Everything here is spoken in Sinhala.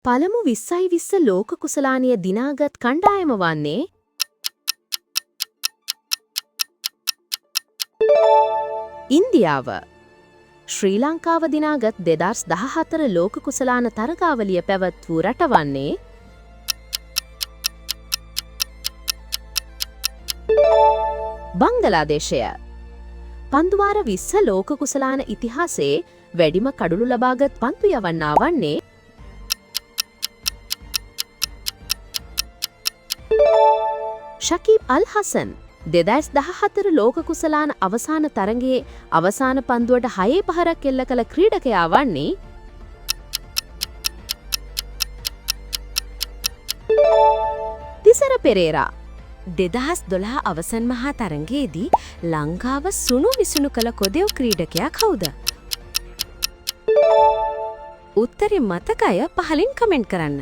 පළමු 20/20 ලෝක කුසලානය දිනාගත් කණ්ඩායම වන්නේ ඉන්දියාව. ශ්‍රී ලංකාව දිනාගත් 2014 ලෝක කුසලාන තරගාවලිය පැවැත් වූ රට වන්නේ බංගලාදේශය. පන්දුවාර 20 ලෝක කුසලාන ඉතිහාසයේ වැඩිම කඩුළු ලබාගත් පන්දු යවන්නා වන්නේ ශකීබ් අල් හසන්. 2014 ලෝක කුසලාන අවසාන තරගයේ අවසාන පන්දුවට 6 පහරක් එල්ල කළ ක්‍රීඩකයා වන්නේ තිසර පෙරේරා. 2012 අවසන් මහා තරගයේදී ලංකාව සුණු විසුණු කළ කොදෙව් ක්‍රීඩකයා කවුද? උත්තරේ මතකය පහලින් කමෙන්ට් කරන්න.